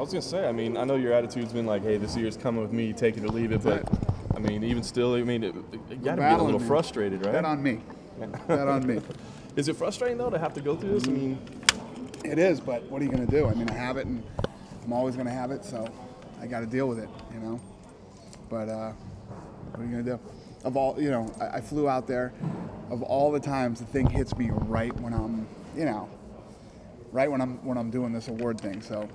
was gonna say, I mean, I know your attitude's been like, hey, this year's coming with me, take it or leave it, but I mean, even still, I mean, you gotta be a little frustrated, right? Bet on me. Bet on me. Is it frustrating though to have to go through this? I mean, it is, but what are you gonna do? I mean, I have it, and I'm always gonna have it, so I got to deal with it, you know. But what are you gonna do? Of all, you know, I flew out there. Of all the times, the thing hits me right when I'm, you know, right when I'm doing this award thing. So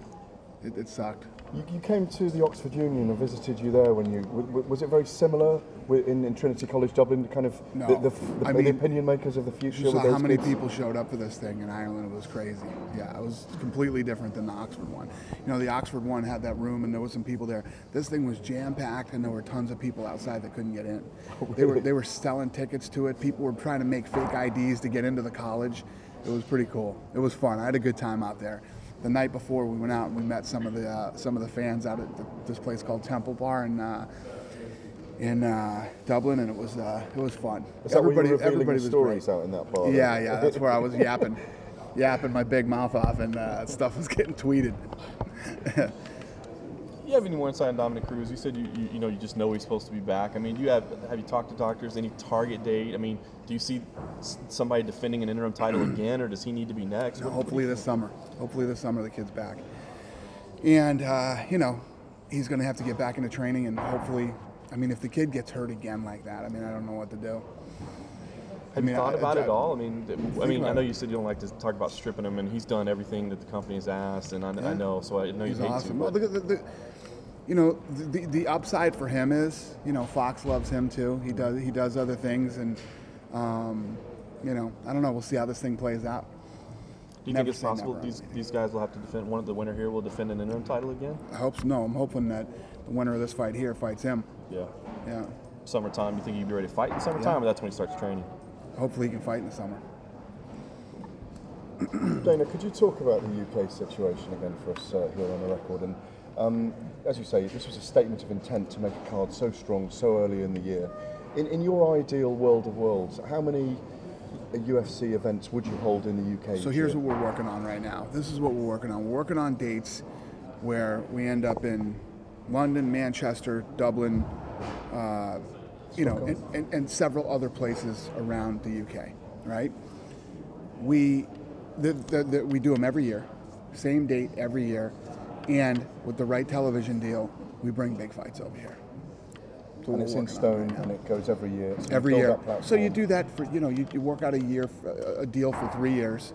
it sucked. You came to the Oxford Union and visited you there when you was it very similar in Trinity College Dublin, kind of No. the opinion makers of the future? You saw how many people showed up for this thing in Ireland. It was crazy. Yeah, it was completely different than the Oxford one. You know, the Oxford one had that room and there was some people there. This thing was jam-packed and there were tons of people outside that couldn't get in. They were selling tickets to it. People were trying to make fake IDs to get into the college. It was pretty cool. It was fun. I had a good time out there. The night before we went out and we met some of the fans out at this place called Temple Bar in Dublin, and it was fun. Everybody was stories great. Out in that bar. Yeah, that's where I was yapping my big mouth off, and stuff was getting tweeted. You have any more insight on Dominick Cruz? You said you know you just know he's supposed to be back. I mean, have you talked to doctors? Any target date? I mean, do you see somebody defending an interim title again, or does he need to be next? No, hopefully this summer. Hopefully this summer the kid's back, and you know he's going to have to get back into training, and hopefully, I mean, if the kid gets hurt again like that, I mean, I don't know what to do. Have you thought about it at all? I mean, I know you said you don't like to talk about stripping him, and he's done everything that the company has asked, and I know, so I know you hate awesome. to. Well, you know, the upside for him is, you know, Fox loves him too. He does other things, and you know, I don't know. We'll see how this thing plays out. Do you think it's possible these guys will have to defend? One of the winner here will defend an interim title again? I hope so. No, I'm hoping that the winner of this fight here fights him. Yeah. Yeah. Summertime. You think he'd be ready to fight in summertime, or that's when he starts training? Hopefully he can fight in the summer. Dana, could you talk about the UK situation again for us here on the record? And as you say, this was a statement of intent to make a card so strong so early in the year. In your ideal world of worlds, how many UFC events would you hold in the UK? So here's what we're working on right now. This is what we're working on. We're working on dates where we end up in London, Manchester, Dublin, you know, and several other places around the UK, right? We do them every year, same date every year, and with the right television deal, we bring big fights over here. So and it's in stone, and it goes every year. So every year. So you do that for, you know, you work out a deal for 3 years.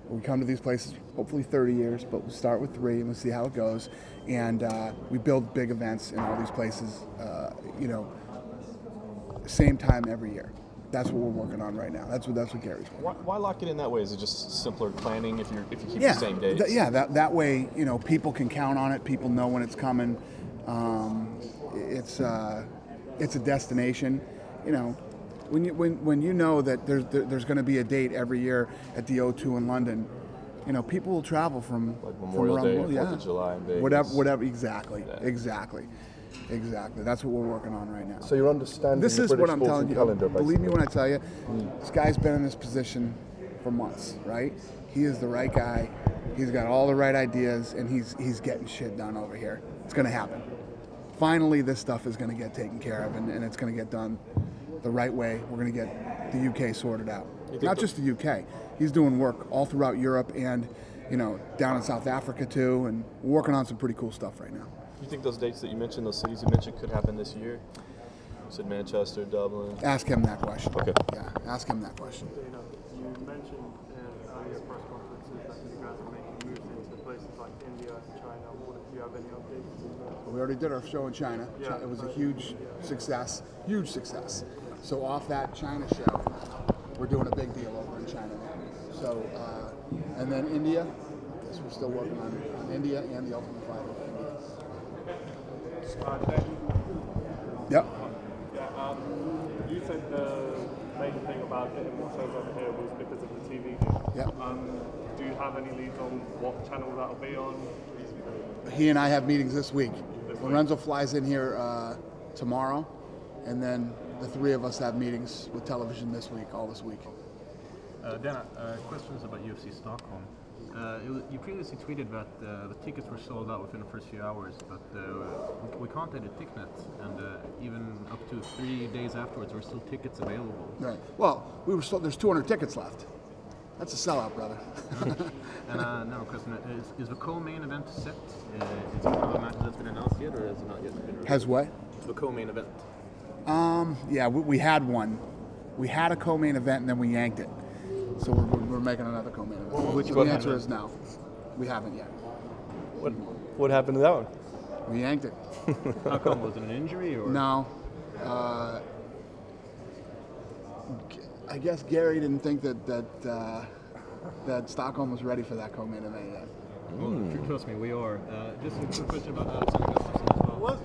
We come to these places, hopefully 30 years, but we'll start with 3 and we'll see how it goes. And we build big events in all these places, you know, same time every year. That's what we're working on right now. That's what Gary's working on. Why lock it in that way? Is it just simpler planning if you keep the same dates? That way, you know, people can count on it. People know when it's coming. It's a destination. You know, when you know that there's going to be a date every year at the O2 in London, you know, people will travel from Memorial from around Day, the world. 4th of July in Vegas. Whatever. Exactly. That's what we're working on right now. So you're understanding this is what I'm telling you. Calendar, believe me when I tell you, this guy's been in this position for months, right? He is the right guy. He's got all the right ideas, and he's getting shit done over here. It's going to happen. Finally, this stuff is going to get taken care of, and it's going to get done the right way. We're going to get the UK sorted out. Not just the UK. He's doing work all throughout Europe and, you know, down in South Africa too, and we're working on some pretty cool stuff right now. You think those dates that you mentioned, those cities you mentioned, could happen this year? You said Manchester, Dublin. Ask him that question. Okay. Yeah, ask him that question. You mentioned in earlier press conferences that you guys are making moves into places like India and China. Do you have any updates? We already did our show in China. Yeah. It was a huge success. Huge success. So off that China show, we're doing a big deal over in China now. So, and then India, I guess we're still working on India and the Ultimate Fighter. Yep. Yeah, you said the main thing about getting more shows over here was because of the TV deal. Yep. Do you have any leads on what channel that'll be on? He and I have meetings this week. Lorenzo flies in here tomorrow, and then the 3 of us have meetings with television this week, all this week. Dana, questions about UFC Stockholm. You previously tweeted that the tickets were sold out within the first few hours, but we contacted Ticknet, and even up to 3 days afterwards, there were still tickets available. Right. Well, there's 200 tickets left. That's a sellout, brother. And now, question: is the co-main event set? Is it one of the matches that's been announced yet, or has it not yet been released? Has what? The co-main event. Yeah, we had one. We had a co-main event and then we yanked it. So we're making another co-main event. So the answer is no. We haven't yet. What happened to that one? We yanked it. How come? Was it an injury or? No. I guess Gary didn't think that Stockholm was ready for that co-main event yet. Well, trust me, we are. Just a quick question about Alexander Gustafsson as well.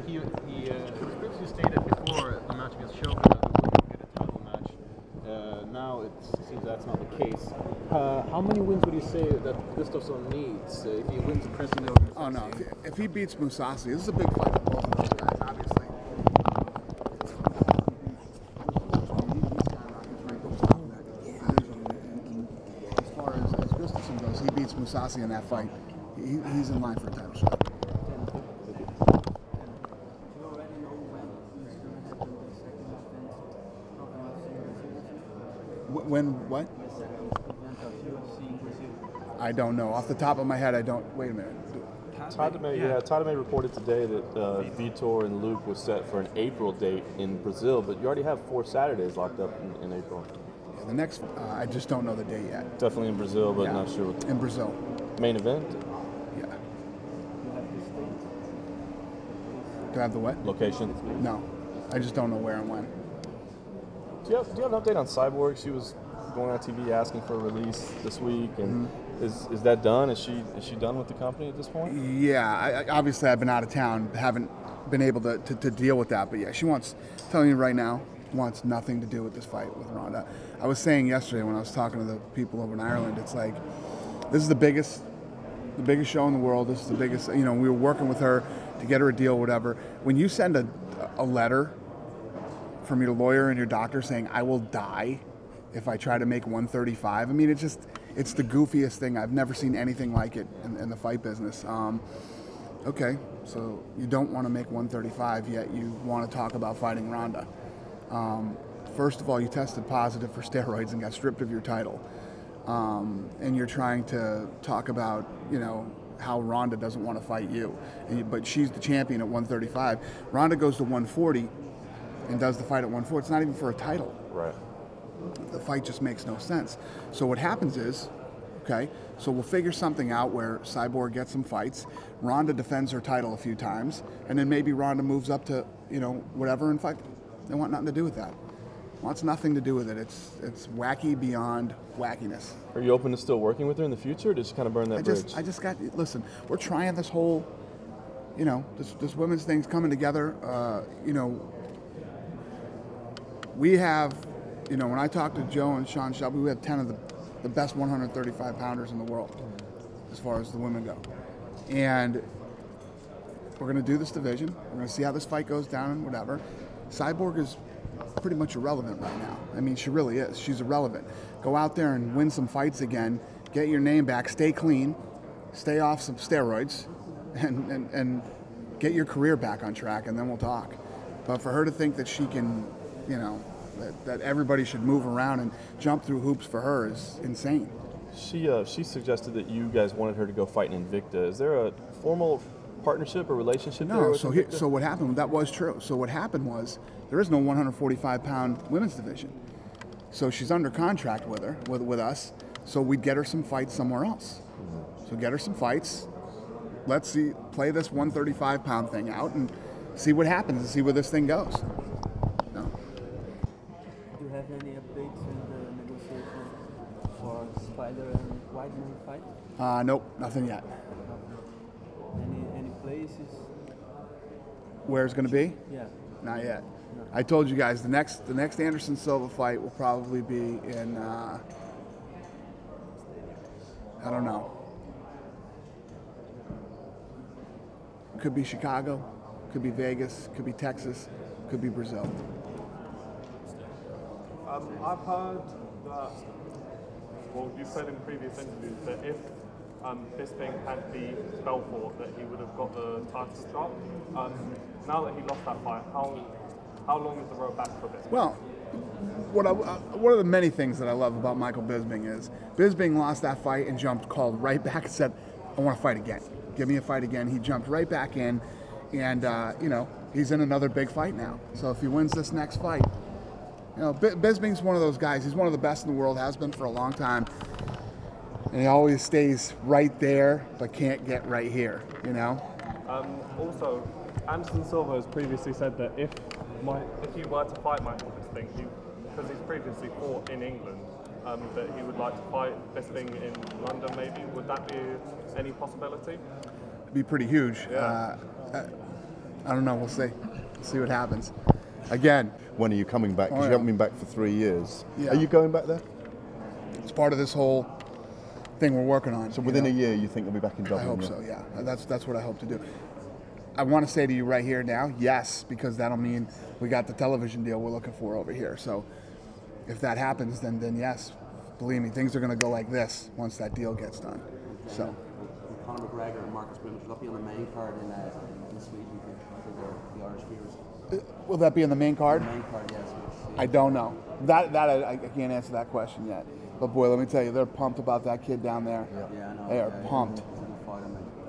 He previously stated before the match against Silva that it would be a title match. Now it seems that's not the case. How many wins would you say that Gustafsson needs if he wins the President? Oh no! If he beats Mousasi, this is a big fight for both of those guys, obviously. As far as Gustafsson goes, he beats Mousasi in that fight. He's in line for a title shot. When what? I don't know. Off the top of my head, I don't. Wait a minute. Tadame reported today that Vitor and Luke was set for an April date in Brazil, but you already have 4 Saturdays locked up in April. Yeah, the next, I just don't know the date yet. Definitely in Brazil, but not sure. In Brazil. Main event? Yeah. Do I have the what? Location? No. I just don't know where and when. Do you have an update on Cyborg? She was going on TV asking for a release this week, and is that done? Is she done with the company at this point? Yeah, obviously I've been out of town, haven't been able to deal with that, but yeah, she wants, telling you right now, wants nothing to do with this fight with Ronda. I was saying yesterday when I was talking to the people over in Ireland, it's like, this is the biggest show in the world, this is the biggest, we were working with her to get her a deal, whatever. When you send a letter from your lawyer and your doctor saying, I will die if I try to make 135. I mean, it's the goofiest thing. I've never seen anything like it in the fight business. Okay, so you don't want to make 135, yet you want to talk about fighting Ronda. First of all, you tested positive for steroids and got stripped of your title. And you're trying to talk about, how Ronda doesn't want to fight you. But she's the champion at 135. Ronda goes to 140 and does the fight at 140. It's not even for a title. Right. The fight just makes no sense. So what happens is, okay, so we'll figure something out where Cyborg gets some fights, Ronda defends her title a few times, and then maybe Ronda moves up to, whatever and fight. They want nothing to do with that. Wants nothing to do with it. It's wacky beyond wackiness. Are you open to still working with her in the future, or just kind of burn that bridge? Listen, we're trying this whole, this women's thing's coming together. We have, when I talk to Joe and Sean Shelby, we have 10 of the best 135 pounders in the world as far as the women go. And we're going to do this division. We're going to see how this fight goes down and whatever. Cyborg is pretty much irrelevant right now. I mean, she really is. She's irrelevant. Go out there and win some fights again, get your name back, stay clean, stay off some steroids, and get your career back on track, and then we'll talk. But for her to think that she can, that everybody should move around and jump through hoops for her is insane. She suggested that you guys wanted her to go fight in Invicta. Is there a formal partnership or relationship there? No, so what happened, that was true. So what happened was, there is no 145-pound women's division. So she's under contract with us, so we'd get her some fights somewhere else. So get her some fights, let's play this 135-pound thing out and see what happens and see where this thing goes. No. Do you have any updates in the negotiation for Spider and Weidman fight? Nope, nothing yet. Any places? Where it's going to be? Yeah. Not yet. No. I told you guys the next Anderson Silva fight will probably be in I don't know. Could be Chicago, could be Vegas, could be Texas, could be Brazil. I've heard that well, you've said in previous interviews that if Bisping had the Belfort, that he would have got the title shot. Now that he lost that fight, how long is the road back for Bisping? Well, one of the many things that I love about Michael Bisping is Bisping lost that fight and called right back and said, I want to fight again. Give me a fight again. He jumped right back in, and you know, he's in another big fight now. So if he wins this next fight, you know, Bisping's one of those guys. He's one of the best in the world, has been for a long time, and he always stays right there, but can't get right here. You know. Also, Anderson Silva has previously said that if you were to fight Michael Bisping, because he's previously fought in England, that he would like to fight Bisping in London maybe. Would that be any possibility? It'd be pretty huge. Yeah. I don't know. We'll see. See what happens. Again. When are you coming back? Because you haven't been back for 3 years. Yeah. Are you going back there? It's part of this whole thing we're working on. So within a year, you think you'll be back in Dublin? I hope so. Yeah. That's what I hope to do. I want to say to you right here now, yes, because that'll mean we got the television deal we're looking for over here. So if that happens, then yes, believe me, things are going to go like this once that deal gets done. So. Conor McGregor and Marcus Bruno, should that be on the main card in Sweden for the Irish viewers? Will that be in the main card? The main card, yes. I don't know. I can't answer that question yet. But boy, let me tell you, they're pumped about that kid down there. Yeah, I know. They are pumped.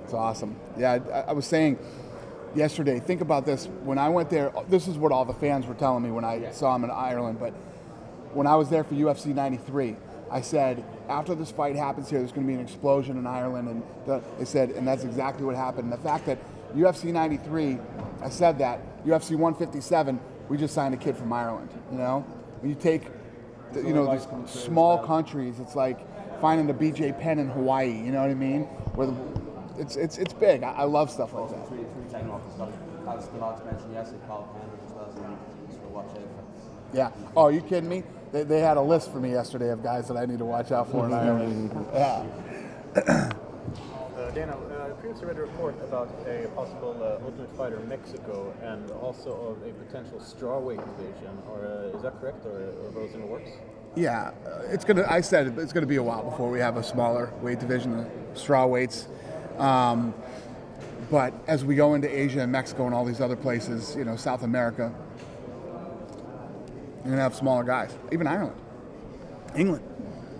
It's awesome. Yeah, I was saying yesterday, think about this. When I went there, this is what all the fans were telling me when I saw him in Ireland, but when I was there for UFC 93, I said, after this fight happens here, there's going to be an explosion in Ireland, and they said, and that's exactly what happened. And the fact that UFC 93, I said that, UFC 157, we just signed a kid from Ireland, you know? When you take, these small countries, it's like finding the BJ Penn in Hawaii, you know what I mean? Where it's big. I love stuff like that. Yeah. Oh, are you kidding me? They had a list for me yesterday of guys that I need to watch out for in Ireland. Yeah. Dana, I previously read a report about a possible Ultimate Fighter in Mexico and also of a potential strawweight division. Or is that correct, or are those in the works? Yeah, I said it's gonna be a while before we have a smaller weight division, the straw weights. But as we go into Asia and Mexico and all these other places, South America, you're gonna have smaller guys. Even Ireland, England.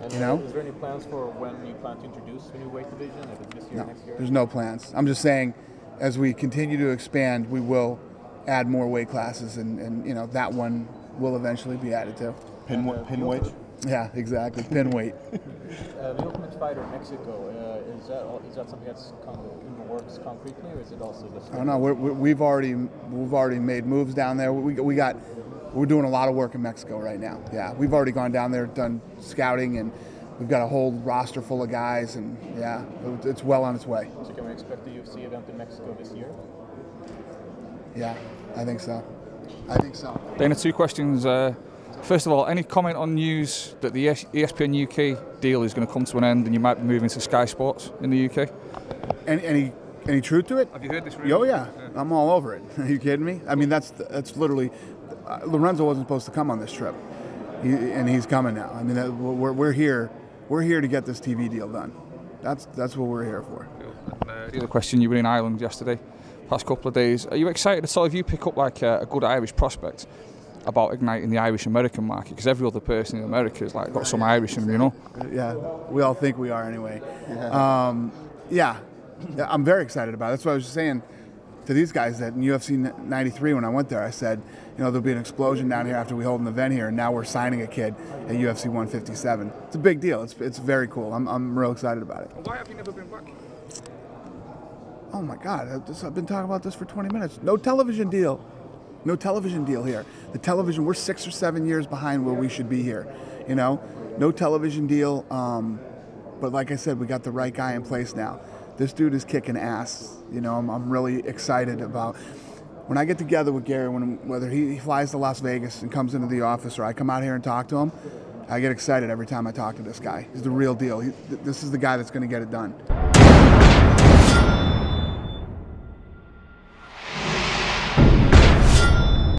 And is there any plans for when you plan to introduce a new weight division? If it's this year, No, next year? there's no plans. I'm just saying, as we continue to expand, we will add more weight classes, and that one will eventually be added to. Pin weight? Yeah, exactly. Pin weight. The Ultimate Fighter in Mexico, is that something that's in the works concretely, or is it also just? Oh no, we've already made moves down there. We're doing a lot of work in Mexico right now. Yeah, we've already gone down there, done scouting, and we've got a whole roster full of guys, and yeah, it's well on its way. So can we expect the UFC event in Mexico this year? Yeah, I think so. Dana, two questions. First of all, any comment on news that the ESPN UK deal is going to come to an end and you might be moving to Sky Sports in the UK? Any truth to it? Have you heard this rumor? Oh yeah, I'm all over it. Are you kidding me? I mean, that's literally. Lorenzo wasn't supposed to come on this trip, and he's coming now. I mean, we're here. We're here to get this TV deal done. That's what we're here for. The other question: you were in Ireland yesterday, past couple of days. Are you excited at all if you pick up like a good Irish prospect about igniting the Irish American market? Because every other person in America has got some Irish in them, Yeah, we all think we are anyway. Yeah, I'm very excited about it. That's what I was just saying to these guys that in UFC 93 when I went there, I said, there'll be an explosion down here after we hold an event here, and now we're signing a kid at UFC 157. It's a big deal. It's very cool. I'm real excited about it. Why have you never been back? Oh my God, I've been talking about this for 20 minutes. No television deal. No television deal here. The television, we're 6 or 7 years behind where we should be here. No television deal. But like I said, we got the right guy in place now. This dude is kicking ass. I'm really excited about when I get together with Gary, whether he flies to Las Vegas and comes into the office or I come out here and talk to him, I get excited every time I talk to this guy. He's the real deal. This is the guy that's going to get it done.